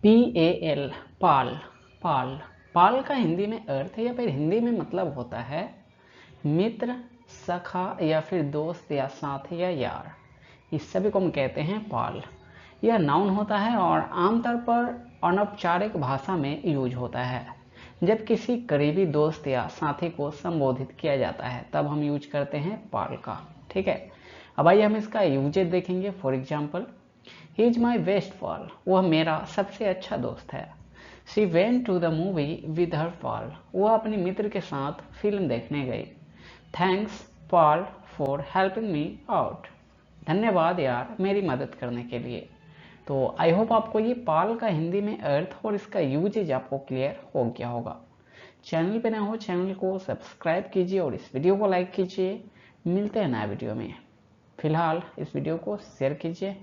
PAL, पाल। पाल पाल का हिंदी में अर्थ या फिर हिंदी में मतलब होता है मित्र, सखा या फिर दोस्त या साथी या यार। इस सभी को हम कहते हैं पाल। यह नाउन होता है और आमतौर पर अनौपचारिक भाषा में यूज होता है। जब किसी करीबी दोस्त या साथी को संबोधित किया जाता है तब हम यूज करते हैं पाल का। ठीक है, अब आइए हम इसका यूजेज देखेंगे। For example, he is my best pal, वह मेरा सबसे अच्छा दोस्त है। She went to the movie with her pal, वह अपने मित्र के साथ फिल्म देखने गई। Thanks pal for helping me out, धन्यवाद यार मेरी मदद करने के लिए। तो आई होप आपको ये पाल का हिंदी में अर्थ और इसका यूजेज आपको क्लियर हो गया होगा। चैनल पे नए हो चैनल को सब्सक्राइब कीजिए और इस वीडियो को लाइक कीजिए। मिलते हैं नए वीडियो में। फिलहाल इस वीडियो को शेयर कीजिए।